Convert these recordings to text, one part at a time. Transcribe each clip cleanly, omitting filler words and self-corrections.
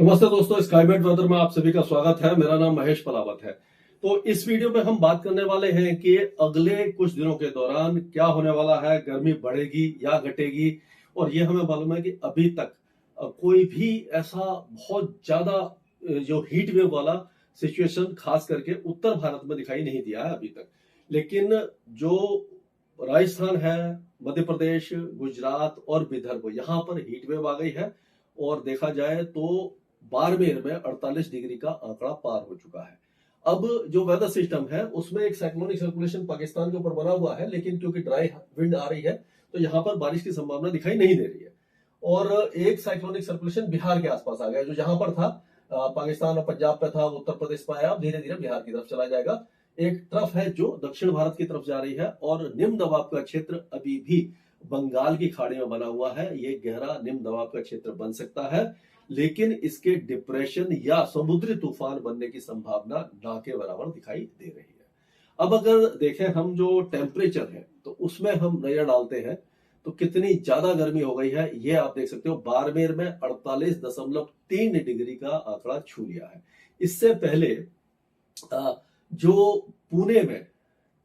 नमस्ते दोस्तों, स्काईमेट वेदर में आप सभी का स्वागत है। मेरा नाम महेश पलावत है। तो इस वीडियो में हम बात करने वाले हैं कि अगले कुछ दिनों के दौरान क्या होने वाला है, गर्मी बढ़ेगी या घटेगी। और ये हमें मालूम है कि अभी तक कोई भी ऐसा बहुत ज्यादा जो हीट वेव वाला सिचुएशन खास करके उत्तर भारत में दिखाई नहीं दिया है अभी तक। लेकिन जो राजस्थान है, मध्य प्रदेश, गुजरात और विदर्भ, यहाँ पर हीट वेव आ गई है। और देखा जाए तो बाड़मेर में 48 डिग्री का आंकड़ा पार हो चुका है। अब जो वेदर सिस्टम है उसमें एक साइक्लोनिक सर्कुलेशन पाकिस्तान के ऊपर बना हुआ है, लेकिन क्योंकि ड्राई विंड आ रही है तो यहाँ पर बारिश की संभावना दिखाई नहीं दे रही है। और एक साइक्लोनिक सर्कुलेशन बिहार के आसपास आ गया, जो जहां पर था पाकिस्तान और पंजाब पे था, उत्तर प्रदेश पे आया, अब धीरे धीरे बिहार की तरफ चला जाएगा। एक ट्रफ है जो दक्षिण भारत की तरफ जा रही है, और निम्न दबाव का क्षेत्र अभी भी बंगाल की खाड़ी में बना हुआ है। ये गहरा निम्न दबाव का क्षेत्र बन सकता है, लेकिन इसके डिप्रेशन या समुद्री तूफान बनने की संभावना ना के बराबर दिखाई दे रही है। अब अगर देखें हम जो टेम्परेचर है तो उसमें हम नजर डालते हैं तो कितनी ज्यादा गर्मी हो गई है ये आप देख सकते हो। बाड़मेर में 48.3 डिग्री का आंकड़ा छू लिया है। इससे पहले जो पुणे में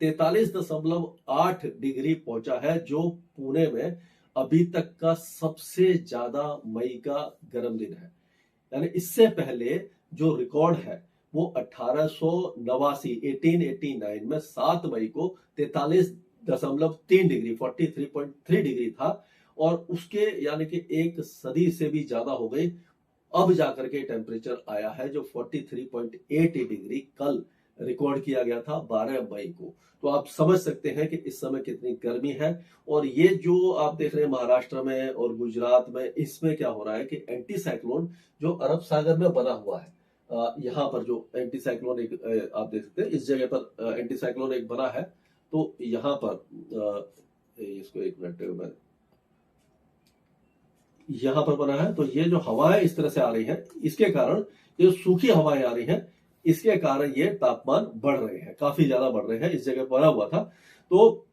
43.8 डिग्री पहुंचा है, जो पुणे में अभी तक का सबसे ज्यादा मई का गर्म दिन है। यानी इससे पहले जो रिकॉर्ड है वो 1889 में 7 मई को 43.3 डिग्री 43.3 डिग्री था। और उसके यानी कि एक सदी से भी ज्यादा हो गई। अब जाकर के टेम्परेचर आया है जो 43.8 डिग्री कल रिकॉर्ड किया गया था 12 मई को। तो आप समझ सकते हैं कि इस समय कितनी गर्मी है। और ये जो आप देख रहे हैं महाराष्ट्र में और गुजरात में, इसमें क्या हो रहा है कि एंटी साइक्लोन जो अरब सागर में बना हुआ है, यहाँ पर जो एंटी साइक्लोन एक आप देख सकते हैं, इस जगह पर एंटी साइक्लोन एक बना है। तो यहाँ पर इसको एक मिनट में यहाँ पर बना है। तो ये जो हवाएं इस तरह से आ रही है, इसके कारण ये सूखी हवाएं आ रही हैं, इसके कारण ये तापमान बढ़ रहे हैं, काफी ज्यादा बढ़ रहे हैं। इस जगह बना हुआ था। तो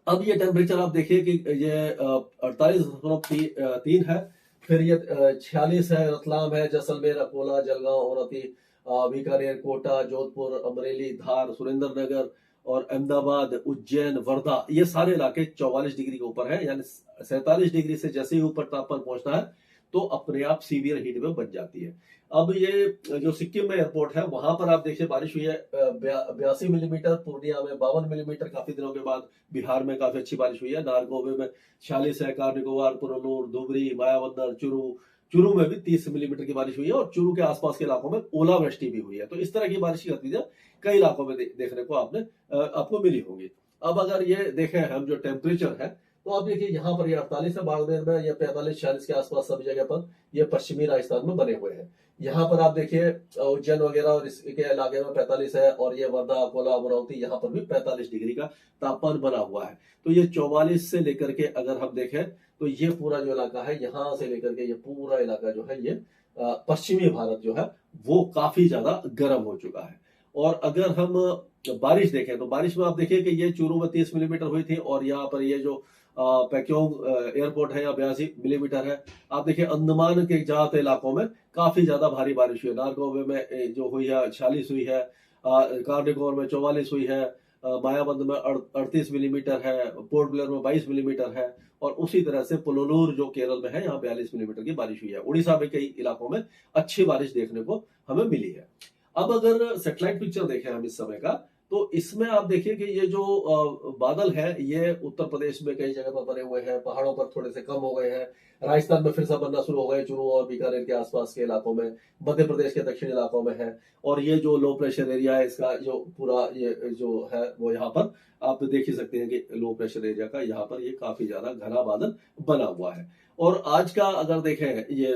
अब ये टेम्परेचर आप देखिए कि ये 48.3 है, फिर ये 46 है, रतलाम है, जैसलमेर, अकोला, जलगांव, औरती, बीकानेर, कोटा, जोधपुर, अमरेली, धार, सुरेंद्रनगर और अहमदाबाद, उज्जैन, वर्धा, ये सारे इलाके 44 डिग्री के ऊपर है। यानी 47 डिग्री से जैसे ही ऊपर तापमान पहुंचता है तो अपने आप सीवियर हीट वेव बन जाती है। अब ये जो सिक्किम में एयरपोर्ट है वहां पर आप देखिए बारिश हुई है 82 मिलीमीटर, पूर्णिया में 52 मिलीमीटर, काफी दिनों के बाद बिहार में काफी अच्छी बारिश हुई है। नारगोवे में 46 है, कार निकोबार, पुरनूर, धुबरी, मायाबंदर, चुरू में भी 30 मिलीमीटर की बारिश हुई है। और चुरू के आसपास के इलाकों में ओलावृष्टि भी हुई है। तो इस तरह की बारिश की गतिविधियां कई इलाकों में देखने को आपको मिली होगी। अब अगर ये देखें हम जो टेम्परेचर है, तो आप देखिए यहाँ पर ये 48 है बाड़मेर में, ये 45-46 के आसपास सभी जगह पर ये पश्चिमी राजस्थान में बने हुए हैं। यहाँ पर आप देखिए उज्जैन वगैरह और इसके इलाके में 45 है, और ये वर्धा, अकोला, अमरावती, यहाँ पर भी 45 डिग्री का तापमान बना हुआ है। तो ये 44 से लेकर के अगर हम देखें तो ये पूरा जो इलाका है, यहाँ से लेकर के ये पूरा इलाका जो है, ये पश्चिमी भारत जो है वो काफी ज्यादा गर्म हो चुका है। और अगर हम बारिश देखें तो बारिश में आप देखिए कि ये चूरू में 30 मिलीमीटर हुई थी, और यहाँ पर ये जो पैक्योंग एयरपोर्ट है यहाँ 82 मिलीमीटर है। आप देखिए अंडमान के ज्यादातर इलाकों में काफी ज्यादा भारी बारिश हुई है। नारगोवे में जो हुई है 46 हुई है, कार्निकोर में 44 हुई है, मायाबंद में 38 मिलीमीटर है, पोर्ट ब्लेयर में 22 मिलीमीटर है, और उसी तरह से पुलुलूर जो केरल में है यहाँ 42 मिलीमीटर की बारिश हुई है। उड़ीसा में कई इलाकों में अच्छी बारिश देखने को हमें मिली है। अब अगर सैटेलाइट पिक्चर देखें हम इस समय का, तो इसमें आप देखिए कि ये जो बादल है ये उत्तर प्रदेश में कई जगह पर बने हुए हैं, पहाड़ों पर थोड़े से कम हो गए हैं, राजस्थान में फिर से बनना शुरू हो गए, चूरू और बीकानेर के आसपास के इलाकों में, मध्य प्रदेश के दक्षिणी इलाकों में है। और ये जो लो प्रेशर एरिया है, इसका जो पूरा ये जो है वो यहाँ पर आप देख ही सकते हैं कि लो प्रेशर एरिया का यहाँ पर ये काफी ज्यादा घना बादल बना हुआ है। और आज का अगर देखें ये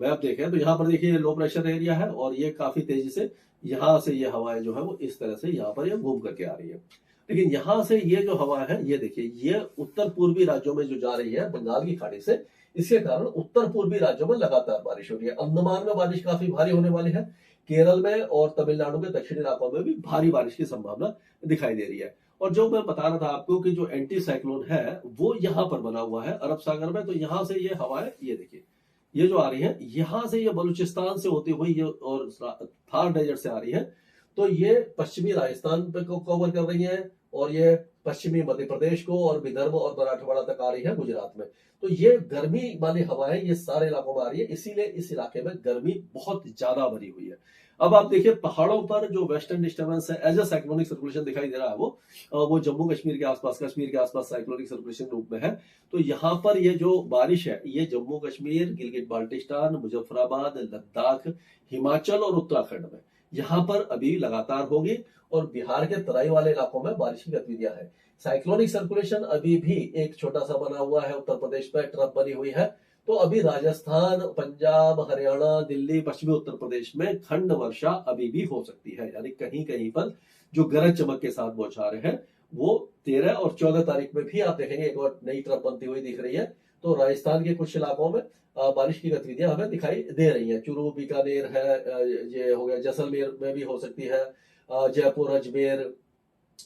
मैप देखें तो यहाँ पर देखिए लो प्रेशर एरिया है, और ये काफी तेजी से यहाँ से ये हवाएं जो है वो इस तरह से यहाँ पर ये घूम करके आ रही है। लेकिन यहाँ से ये जो हवा है, ये देखिए ये उत्तर पूर्वी राज्यों में जो जा रही है बंगाल की खाड़ी से, इसके कारण उत्तर पूर्वी राज्यों में लगातार बारिश हो रही है। अंडमान में बारिश काफी भारी होने वाली है, केरल में और तमिलनाडु के दक्षिणी इलाकों में भी भारी बारिश की संभावना दिखाई दे रही है। और जो मैं बता रहा था आपको कि जो एंटी साइक्लोन है वो यहाँ पर बना हुआ है अरब सागर में, तो यहाँ से ये हवाएं, ये देखिए ये जो आ रही है यहां से, ये बलूचिस्तान से होती हुई ये और थार डेजर्ट से आ रही है, तो ये पश्चिमी राजस्थान पे को कवर कर रही है और ये पश्चिमी मध्य प्रदेश को और विदर्भ और मराठवाड़ा तक आ रही है गुजरात में। तो ये गर्मी वाली हवाएं ये सारे इलाकों में आ रही है, इसीलिए इस इलाके में गर्मी बहुत ज्यादा भरी हुई है। अब आप देखिए पहाड़ों पर जो वेस्टर्न डिस्टर्बेंस है एज अ साइक्लोनिक सर्कुलेशन दिखाई दे रहा है, वो जम्मू कश्मीर के आसपास, कश्मीर के आसपास साइक्लोनिक सर्कुलेशन रूप में है। तो यहाँ पर ये जो बारिश है ये जम्मू कश्मीर, गिलगित बाल्टिस्तान, मुजफ्फराबाद, लद्दाख, हिमाचल और उत्तराखंड में यहाँ पर अभी लगातार होगी और बिहार के तराई वाले इलाकों में बारिश की गतिविधियां है। साइक्लोनिक सर्कुलेशन अभी भी एक छोटा सा बना हुआ है, उत्तर प्रदेश में ट्रफ बनी हुई है। तो अभी राजस्थान, पंजाब, हरियाणा, दिल्ली, पश्चिमी उत्तर प्रदेश में खंड वर्षा अभी भी हो सकती है, यानी कहीं कहीं पर जो गरज चमक के साथ बौछारें हैं वो 13 और 14 तारीख में भी आप देखेंगे एक और नई ट्रफ बनती हुई दिख रही है। तो राजस्थान के कुछ इलाकों में बारिश की गतिविधियां हमें दिखाई दे रही हैं। चूरू, बीकानेर है, ये हो गया, जैसलमेर में भी हो सकती है, जयपुर, अजमेर,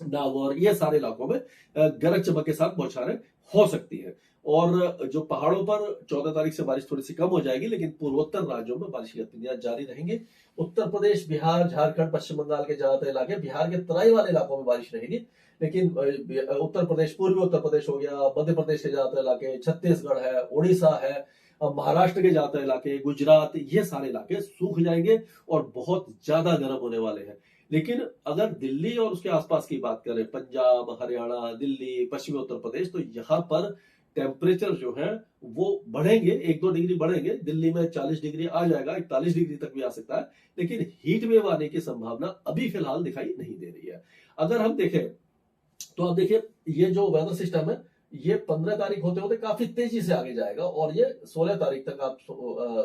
नागौर, ये सारे इलाकों में गरज चमक के साथ बौछारें हो सकती है। और जो पहाड़ों पर 14 तारीख से बारिश थोड़ी सी कम हो जाएगी, लेकिन पूर्वोत्तर राज्यों में बारिश की गतिविधियां जारी रहेंगी। उत्तर प्रदेश, बिहार, झारखंड, पश्चिम बंगाल के ज्यादातर इलाके, बिहार के तराई वाले इलाकों में बारिश रहेगी, लेकिन उत्तर प्रदेश, पूर्वी उत्तर प्रदेश हो गया, मध्य प्रदेश के ज्यादातर इलाके, छत्तीसगढ़ है, उड़ीसा है, महाराष्ट्र के ज्यादातर इलाके, गुजरात, ये सारे इलाके सूख जाएंगे और बहुत ज्यादा गर्म होने वाले हैं। लेकिन अगर दिल्ली और उसके आसपास की बात करें, पंजाब, हरियाणा, दिल्ली, पश्चिमी उत्तर प्रदेश, तो यहाँ पर टेम्परेचर जो है वो बढ़ेंगे, 1-2 डिग्री बढ़ेंगे। दिल्ली में 40 डिग्री आ जाएगा, 41 डिग्री तक भी आ सकता है, लेकिन हीट वेव आने की संभावना अभी फिलहाल दिखाई नहीं दे रही है। अगर हम देखें तो आप देखिए ये जो वेदर सिस्टम है ये 15 तारीख होते होते काफी तेजी से आगे जाएगा और ये 16 तारीख तक, आप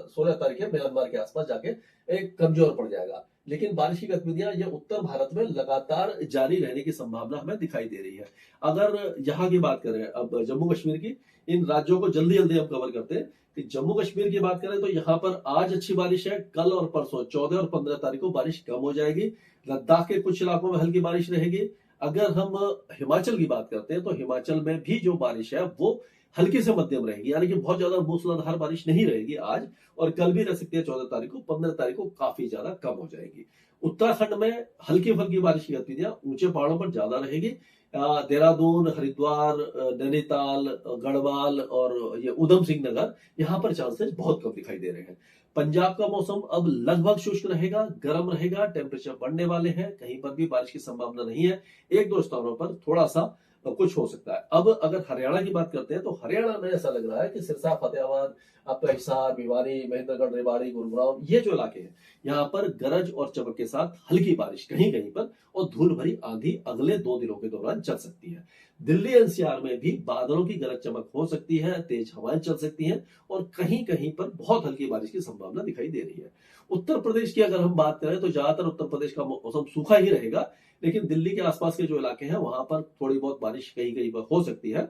16 तारीख के म्यांमार के आसपास जाके एक कमजोर पड़ जाएगा। लेकिन बारिश की गतिविधियां ये उत्तर भारत में लगातार जारी रहने की संभावना हमें दिखाई दे रही है। अगर यहाँ की बात करें, अब जम्मू कश्मीर की, इन राज्यों को जल्दी जल्दी हम कवर करते हैं कि जम्मू कश्मीर की बात करें तो यहाँ पर आज अच्छी बारिश है, कल और परसों 14 और 15 तारीख को बारिश कम हो जाएगी। लद्दाख के कुछ इलाकों में हल्की बारिश रहेगी। अगर हम हिमाचल की बात करते हैं तो हिमाचल में भी जो बारिश है वो हल्की से मध्यम रहेगी, यानी कि बहुत ज्यादा मूसलाधार बारिश नहीं रहेगी आज, और कल भी रह सकती है 14 तारीख को, 15 तारीख को काफी ज्यादा कम हो जाएगी। उत्तराखंड में हल्की फुल्की बारिश की गतिविधियां ऊंचे पहाड़ों पर ज्यादा रहेगी। देहरादून, हरिद्वार, नैनीताल, गढ़वाल और ये उधम सिंह नगर, यहाँ पर चांसेस बहुत कम दिखाई दे रहे हैं। पंजाब का मौसम अब लगभग शुष्क रहेगा, गर्म रहेगा, टेम्परेचर बढ़ने वाले हैं, कहीं पर भी बारिश की संभावना नहीं है, 1-2 स्थानों पर थोड़ा सा कुछ हो सकता है। अब अगर हरियाणा की बात करते हैं तो हरियाणा में ऐसा लग रहा है कि सिरसा, फतेहाबाद, आपका हिसार, भिवानी, महेंद्रगढ़, रेवाड़ी, गुरुग्राम, ये जो इलाके हैं यहाँ पर गरज और चमक के साथ हल्की बारिश कहीं कहीं पर और धूल भरी आंधी अगले 2 दिनों के दौरान चल सकती है। दिल्ली एनसीआर में भी बादलों की गरज चमक हो सकती है, तेज हवाएं चल सकती हैं और कहीं कहीं पर बहुत हल्की बारिश की संभावना दिखाई दे रही है। उत्तर प्रदेश की अगर हम बात करें तो ज्यादातर उत्तर प्रदेश का मौसम सूखा ही रहेगा, लेकिन दिल्ली के आसपास के जो इलाके हैं वहां पर थोड़ी बहुत बारिश कहीं कहीं पर हो सकती है।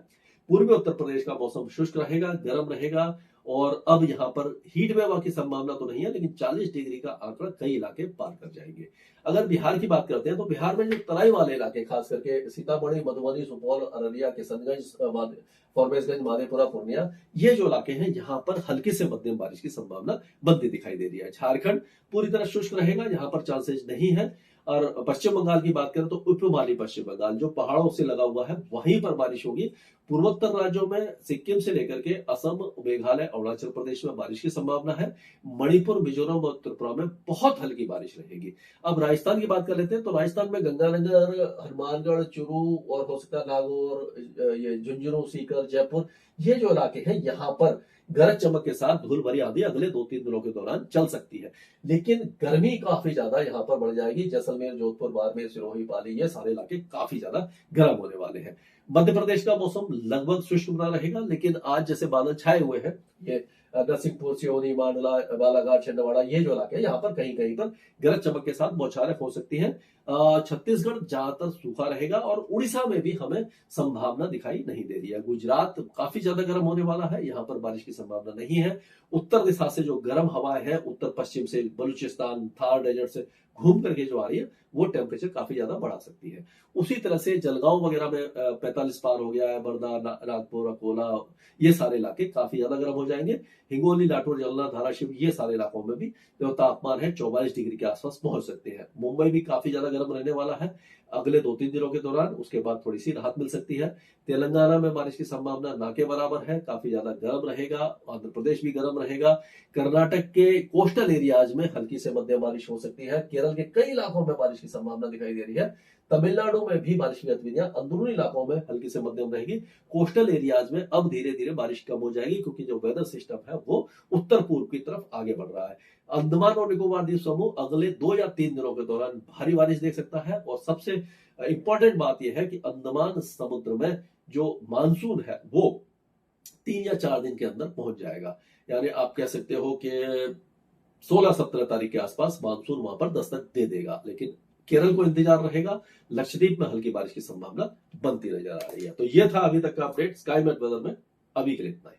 पूर्वी उत्तर प्रदेश का मौसम शुष्क रहेगा, गर्म रहेगा और अब यहाँ पर हीट वेव की संभावना तो नहीं है, लेकिन 40 डिग्री का आंकड़ा कई इलाके पार कर जाएंगे। अगर बिहार की बात करते हैं तो बिहार में जो तराई वाले इलाके, खास करके सीतामढ़ी, मधुबनी, सुपौल, अररिया, किशनगंज, फॉरबिसगंज, माधेपुरा, पूर्णिया, ये जो इलाके हैं यहाँ पर हल्की से मध्यम बारिश की संभावना बनती दिखाई दे रही है। झारखंड पूरी तरह शुष्क रहेगा, यहाँ पर चांसेस नहीं है। और पश्चिम बंगाल की बात करें तो उपमाली पश्चिम बंगाल जो पहाड़ों से लगा हुआ है वहीं पर बारिश होगी। पूर्वोत्तर राज्यों में सिक्किम से लेकर के असम, मेघालय, अरुणाचल प्रदेश में बारिश की संभावना है। मणिपुर, मिजोरम और त्रिपुरा में बहुत हल्की बारिश रहेगी। अब राजस्थान की बात कर लेते हैं तो राजस्थान में गंगानगर, हनुमानगढ़, चूरू और हो सकता है नागौर, ये झुंझुनू, सीकर, जयपुर, ये जो इलाके हैं यहाँ पर गरज चमक के साथ धूल भरी आंधी अगले 2-3 दिनों के दौरान चल सकती है, लेकिन गर्मी काफी ज्यादा यहाँ पर बढ़ जाएगी। जैसलमेर, जोधपुर, बाड़मेर, सिरोही, पाली, ये सारे इलाके काफी ज्यादा गर्म होने वाले हैं। मध्य प्रदेश का मौसम लगभग शुष्क बना रहेगा, लेकिन आज जैसे बादल छाए हुए हैं, ये नरसिंहपुर, सिरोही, मांडला, बालाघाट, छिंदवाड़ा, ये जो इलाके हैं यहाँ पर कहीं कहीं पर गरज चमक के साथ बौछारें हो सकती हैं। छत्तीसगढ़ ज्यादातर सूखा रहेगा और उड़ीसा में भी हमें संभावना दिखाई नहीं दे रही है। गुजरात काफी ज्यादा गर्म होने वाला है, यहाँ पर बारिश की संभावना नहीं है। उत्तर दिशा से जो गर्म हवाएं हैं, उत्तर पश्चिम से, बलूचिस्तान, थार डेजर्ट से घूम करके जो आ रही है, वो टेम्परेचर काफी ज्यादा बढ़ा सकती है। उसी तरह से जलगांव वगैरह में 45 पार हो गया है, बर्दा, नागपुर, अकोला, ये सारे इलाके काफी ज्यादा गर्म हो जाएंगे। हिंगोली, लातूर, जालना, धाराशिव ये सारे इलाकों में भी जो तापमान है 44 डिग्री के आसपास पहुंच सकते हैं। मुंबई भी काफी ज्यादा गर्म रहने वाला है अगले 2-3 दिनों के दौरान, उसके बाद थोड़ी सी राहत मिल सकती है। तेलंगाना में बारिश की संभावना ना के बराबर है, काफी ज्यादा गर्म रहेगा। आंध्र प्रदेश भी गर्म रहेगा। कर्नाटक के कोस्टल एरियाज में हल्की से मध्यम बारिश हो सकती है। केरल के कई इलाकों में बारिश की संभावना दिखाई दे रही है। तमिलनाडु में भी बारिश की गतिविधियां अंदरूनी इलाकों में हल्की से मध्यम रहेगी। कोस्टल एरियाज में अब धीरे धीरे बारिश कम हो जाएगी क्योंकि जो वेदर सिस्टम है वो उत्तर पूर्व की तरफ आगे बढ़ रहा है। अंडमान और निकोबार द्वीप समूह अगले 2 या 3 दिनों के दौरान भारी बारिश देख सकता है। और सबसे इंपॉर्टेंट बात यह है कि अंडमान समुद्र में जो मानसून है वो 3 या 4 दिन के अंदर पहुंच जाएगा। यानी आप कह सकते हो कि 16-17 तारीख के आसपास मानसून वहां पर दस्तक दे देगा। लेकिन केरल को इंतजार रहेगा। लक्षद्वीप में हल्की बारिश की संभावना बनती नजर आ रही है। तो यह था अभी तक का अपडेट स्काई मैट वेदर में। अभी के लिए इतना ही।